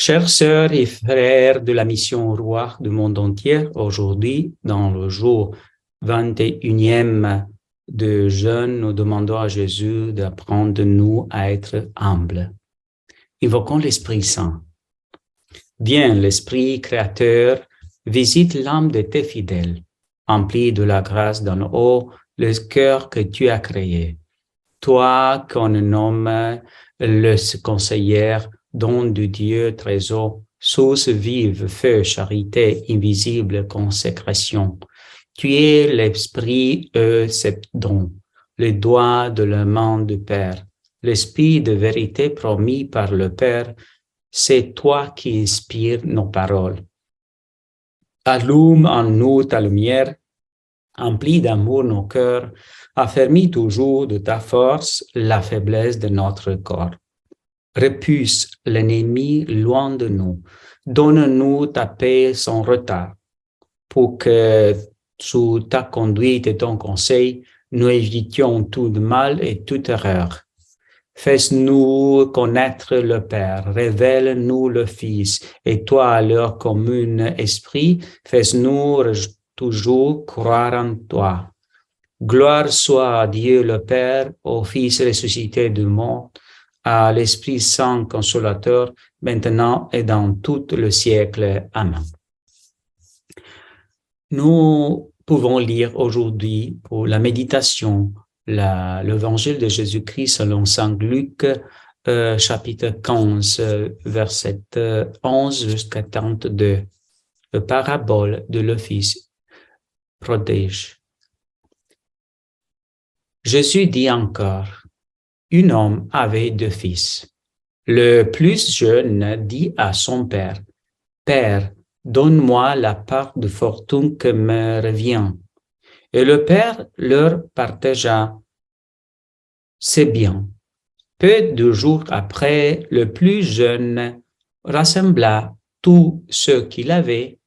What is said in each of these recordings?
Chères sœurs et frères de la mission au roi du monde entier, aujourd'hui, dans le jour 21e de jeûne, nous demandons à Jésus d'apprendre de nous à être humbles. Invoquons l'Esprit Saint. Viens, l'Esprit créateur, visite l'âme de tes fidèles, emplis de la grâce d'en haut le cœur que tu as créé. Toi qu'on nomme le conseiller, don de Dieu, trésor, source vive, feu, charité, invisible, consécration. Tu es l'esprit, cet don, le doigt de la main du Père, l'esprit de vérité promis par le Père, c'est toi qui inspires nos paroles. Allume en nous ta lumière, emplis d'amour nos cœurs, affermis toujours de ta force la faiblesse de notre corps. Repousse l'ennemi loin de nous. Donne-nous ta paix sans retard, pour que, sous ta conduite et ton conseil, nous évitions tout mal et toute erreur. Fais-nous connaître le Père, révèle-nous le Fils, et toi, à leur commun esprit, fais-nous toujours croire en toi. Gloire soit à Dieu le Père, au Fils ressuscité du monde, à l'Esprit Saint consolateur, maintenant et dans tout le siècle. Amen. Nous pouvons lire aujourd'hui pour la méditation l'évangile de Jésus-Christ selon Saint Luc, chapitre 15, verset 11 jusqu'à 32, la parabole de le Fils prodigue. Jésus dit encore, un homme avait deux fils. Le plus jeune dit à son père, « Père, donne-moi la part de fortune que me revient. » Et le père leur partagea ses biens. Peu de jours après, le plus jeune rassembla tout ce qu'il avait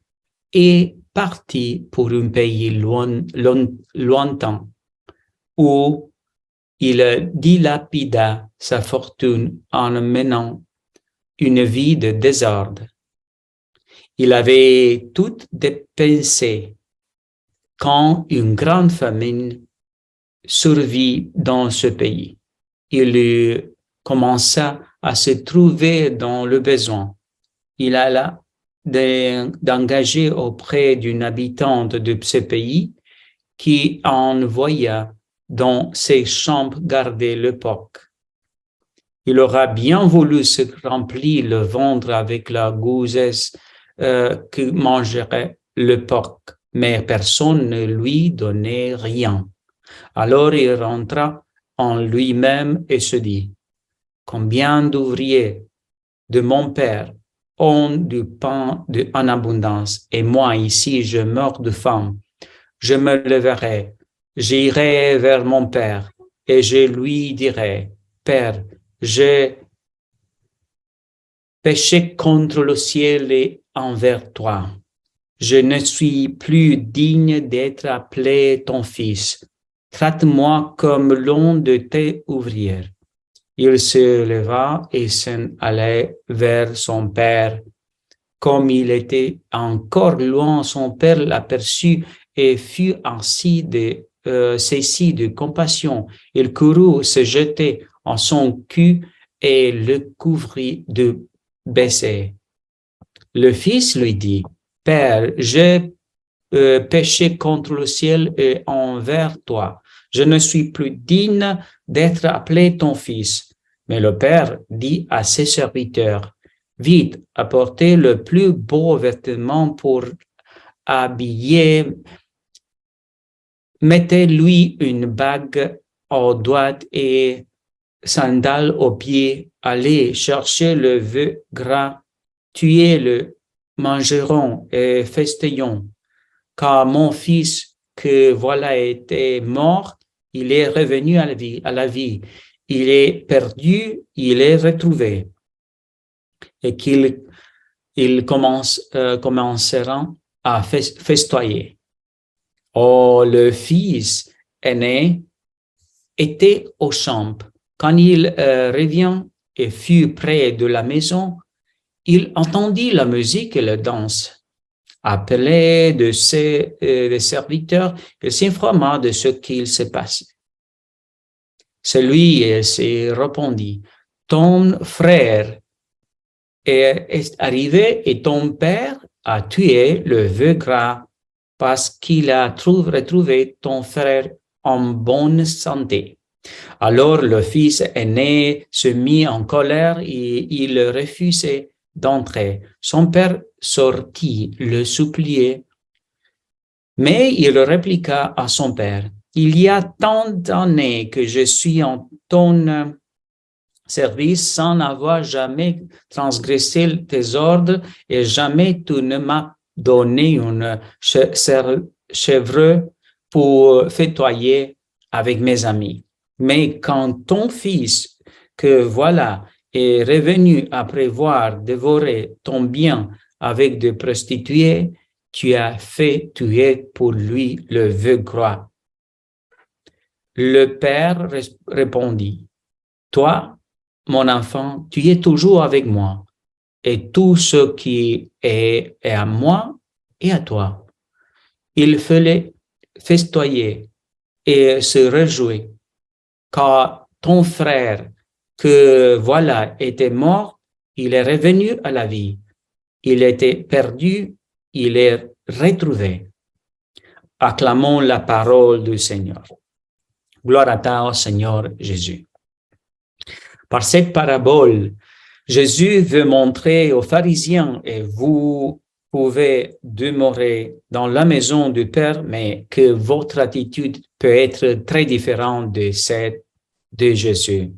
et partit pour un pays lointain où il dilapida sa fortune en menant une vie de désordre. Il avait tout dépensé quand une grande famine survit dans ce pays. Il commença à se trouver dans le besoin. Il alla d'engager auprès d'une habitante de ce pays qui envoya dans ses chambres garder le porc. Il aura bien voulu se remplir le ventre avec la gousesse que mangerait le porc, mais personne ne lui donnait rien. Alors il rentra en lui-même et se dit, « Combien d'ouvriers de mon père ont du pain en abondance, et moi ici je meurs de faim. Je me leverai, j'irai vers mon père, et je lui dirai, Père, j'ai péché contre le ciel et envers toi. Je ne suis plus digne d'être appelé ton fils. Traite-moi comme l'un de tes ouvrières. » Il se leva et s'en allait vers son père. Comme il était encore loin, son père l'aperçut et fut ainsi saisi de compassion. Il courut se jeter en son cul et le couvrit de baisers. Le fils lui dit, « Père, j'ai péché contre le ciel et envers toi. Je ne suis plus digne d'être appelé ton fils. » Mais le père dit à ses serviteurs, « Vite, apportez le plus beau vêtement pour habiller, mettez-lui une bague au doigt et sandales aux pieds, allez chercher le veau gras, tuez-le, mangerons et festeignons. Car mon fils, que voilà était mort, il est revenu à la vie. Il est perdu, il est retrouvé. » Et qu'ils commenceront à festoyer. Oh, le fils aîné était au champ. Quand il revient et fut près de la maison, il entendit la musique et la danse. Appelé de ses serviteurs, il s'informa de ce qu'il se passait. Celui se répondit, ton frère est arrivé et ton père a tué le veuf gras parce qu'il a retrouvé ton frère en bonne santé. Alors le fils aîné se mit en colère et il refusait d'entrer. Son père sortit le supplier, mais il répliqua à son père, il y a tant d'années que je suis en ton service sans avoir jamais transgressé tes ordres et jamais tu ne m'as donné une chèvre pour fêtoyer avec mes amis. Mais quand ton fils, que voilà, est revenu après avoir dévoré ton bien avec des prostituées, tu as fait tuer pour lui le veuf gras. Le père répondit, toi, mon enfant, tu es toujours avec moi, et tout ce qui est à moi est à toi. Il fallait festoyer et se réjouir, car ton frère, que voilà, était mort, il est revenu à la vie. Il était perdu, il est retrouvé. Acclamons la parole du Seigneur. Gloire à toi, Seigneur Jésus. Par cette parabole, Jésus veut montrer aux pharisiens, et vous pouvez demeurer dans la maison du Père, mais que votre attitude peut être très différente de celle de Jésus.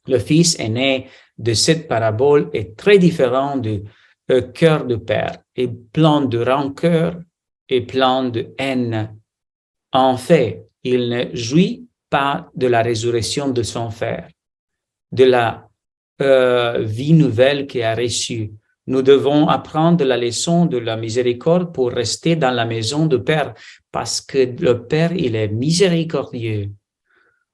Le fils aîné de cette parabole est très différent du cœur du Père, et plein de rancœur et plein de haine. En fait, il ne jouit pas de la résurrection de son frère, de la vie nouvelle qu'il a reçue. Nous devons apprendre la leçon de la miséricorde pour rester dans la maison du Père, parce que le Père, il est miséricordieux.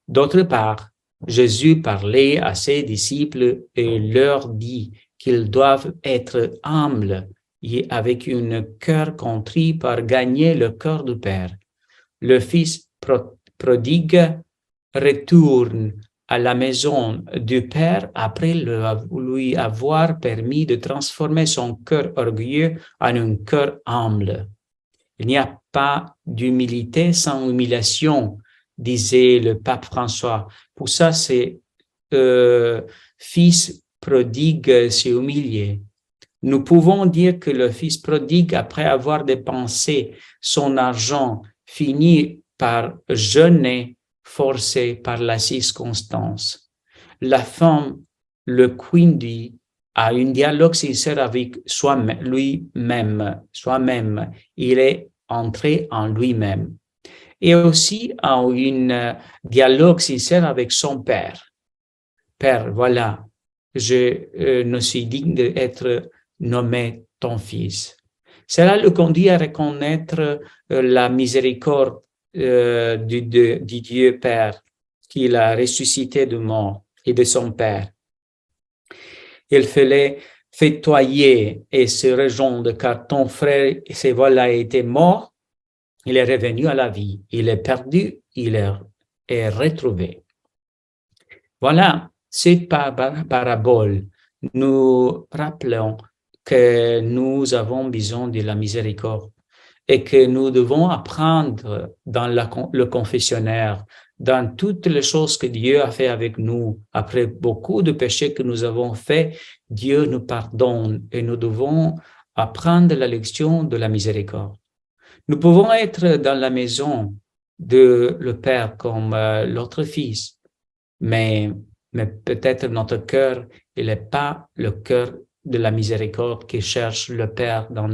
D'autre part, Jésus parlait à ses disciples et leur dit qu'ils doivent être humbles et avec un cœur contrit pour gagner le cœur du Père. Le fils prodigue retourne à la maison du Père après lui avoir permis de transformer son cœur orgueilleux en un cœur humble. Il n'y a pas d'humilité sans humiliation, disait le pape François. Pour ça, c'est fils prodigue s'est humilié. Nous pouvons dire que le fils prodigue, après avoir dépensé son argent, finit par jeûner, forcé par la circonstance. La femme le conduit à un dialogue sincère avec lui-même. Il est entré en lui-même. Et aussi à un dialogue sincère avec son père. Père, voilà, je ne suis digne d'être nommé ton fils. Cela le conduit à reconnaître la miséricorde du Dieu Père qu'il a ressuscité de mort et de son Père. Il fallait fêtoyer et se rejoindre car ton frère, c'est voilà, était mort, il est revenu à la vie. Il est perdu, il est retrouvé. Voilà, cette parabole nous rappelons que nous avons besoin de la miséricorde et que nous devons apprendre dans le confessionnaire, dans toutes les choses que Dieu a fait avec nous. Après beaucoup de péchés que nous avons faits, Dieu nous pardonne et nous devons apprendre la leçon de la miséricorde. Nous pouvons être dans la maison de le Père comme l'autre fils, mais peut-être notre cœur, il n'est pas le cœur de la miséricorde qui cherche le Père dans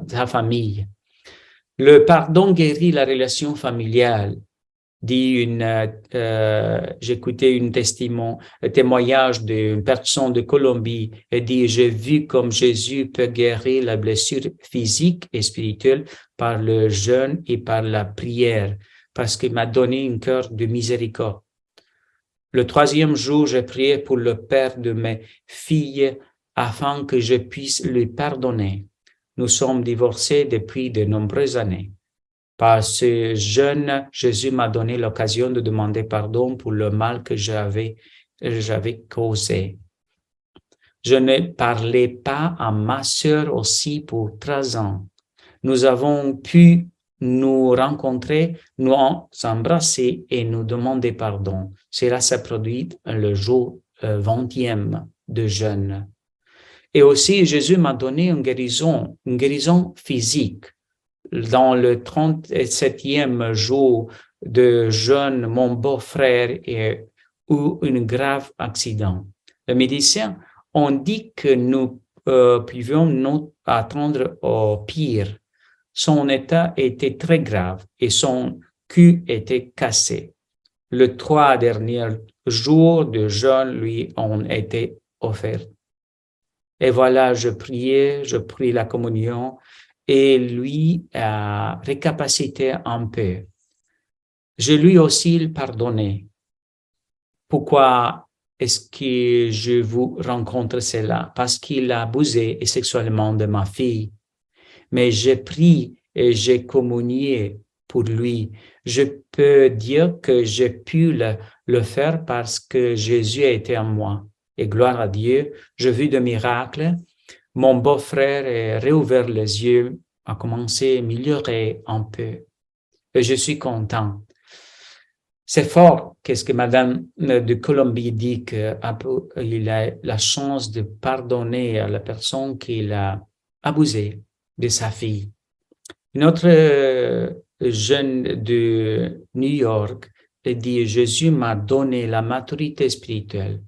sa famille. Le pardon guérit la relation familiale. J'écoutais un témoignage d'une personne de Colombie et dit, j'ai vu comme Jésus peut guérir la blessure physique et spirituelle par le jeûne et par la prière, parce qu'il m'a donné un cœur de miséricorde. Le troisième jour, j'ai prié pour le père de mes filles afin que je puisse lui pardonner. Nous sommes divorcés depuis de nombreuses années. Par ce jeûne, Jésus m'a donné l'occasion de demander pardon pour le mal que j'avais causé. Je ne parlais pas à ma sœur aussi pour 13 ans. Nous avons pu nous rencontrer, nous embrasser et nous demander pardon. Cela s'est produit le jour 20e de jeûne. Et aussi, Jésus m'a donné une guérison physique. Dans le 37e jour de jeûne, mon beau-frère a eu un grave accident. Les médecins ont dit que nous pouvions nous attendre au pire. Son état était très grave et son cul était cassé. Les 3 derniers jours de jeûne lui ont été offerts. Et voilà, je pris la communion et lui a récapacité un peu. Je lui aussi pardonné. Pourquoi est-ce que je vous rencontre cela? Parce qu'il a abusé sexuellement de ma fille. Mais j'ai pris et j'ai communié pour lui. Je peux dire que j'ai pu le faire parce que Jésus a été en moi. Et gloire à Dieu, j'ai vu de miracles. Mon beau-frère a réouvert les yeux, a commencé à améliorer un peu. Et je suis content. C'est fort qu'est-ce que Madame de Colombie dit qu'il a la chance de pardonner à la personne qu'il a abusé de sa fille. Une autre jeune de New York dit « Jésus m'a donné la maturité spirituelle.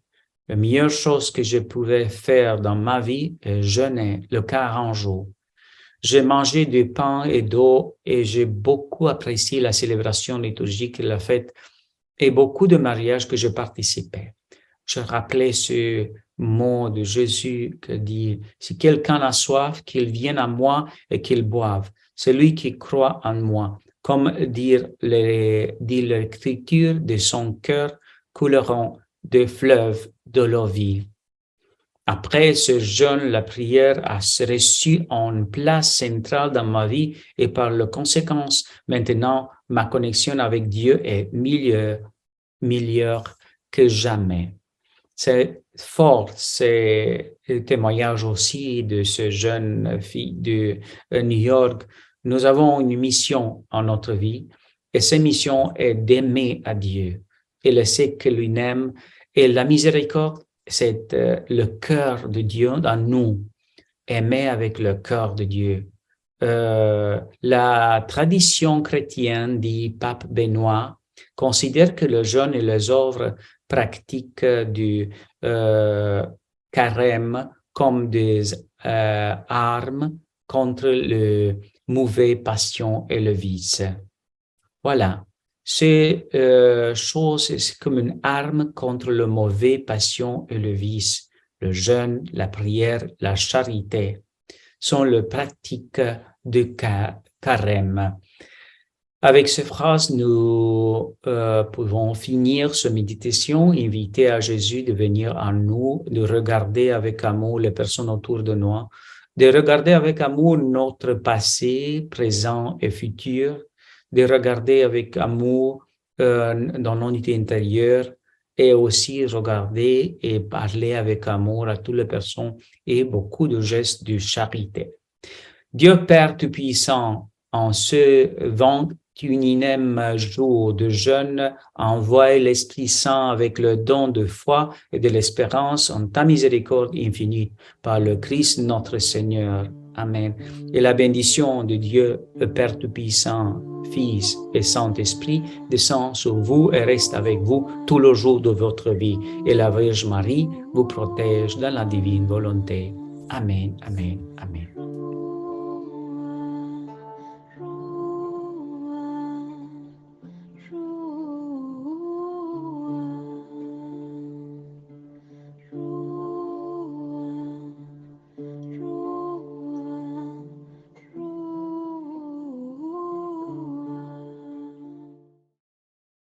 La meilleure chose que je pouvais faire dans ma vie est jeûner le 40 jours. J'ai mangé du pain et d'eau et j'ai beaucoup apprécié la célébration liturgique et la fête et beaucoup de mariages que je participais. Je rappelais ce mot de Jésus qui dit « Si quelqu'un a soif, qu'il vienne à moi et qu'il boive. Celui qui croit en moi, comme dit l'Écriture, de son cœur couleront des fleuves de l'eau vive. » Après ce jeûne, la prière a reçu une place centrale dans ma vie et par la conséquence, maintenant, ma connexion avec Dieu est meilleure que jamais. C'est fort, c'est le témoignage aussi de ce jeune fille de New York. Nous avons une mission en notre vie et cette mission est d'aimer à Dieu et laisser que lui aime. Et la miséricorde, c'est le cœur de Dieu dans nous, aimer avec le cœur de Dieu. La tradition chrétienne, dit Pape Benoît, considère que le jeûne et les œuvres pratiques du carême comme des armes contre le mauvais passion et le vice. Voilà. Ces choses, c'est comme une arme contre le mauvais passion et le vice. Le jeûne, la prière, la charité sont les pratiques de carême. Avec ces phrases, nous pouvons finir cette méditation, inviter à Jésus de venir à nous, de regarder avec amour les personnes autour de nous, de regarder avec amour notre passé, présent et futur, de regarder avec amour dans l'unité intérieure et aussi regarder et parler avec amour à toutes les personnes et beaucoup de gestes de charité. Dieu Père Tout-Puissant, en ce 21e jour de jeûne, envoie l'Esprit Saint avec le don de foi et de l'espérance en ta miséricorde infinie par le Christ notre Seigneur. Amen. Et la bénédiction de Dieu, le Père Tout-Puissant, Fils et Saint-Esprit, descend sur vous et reste avec vous tout le jour de votre vie. Et la Vierge Marie vous protège dans la divine volonté. Amen, amen, amen.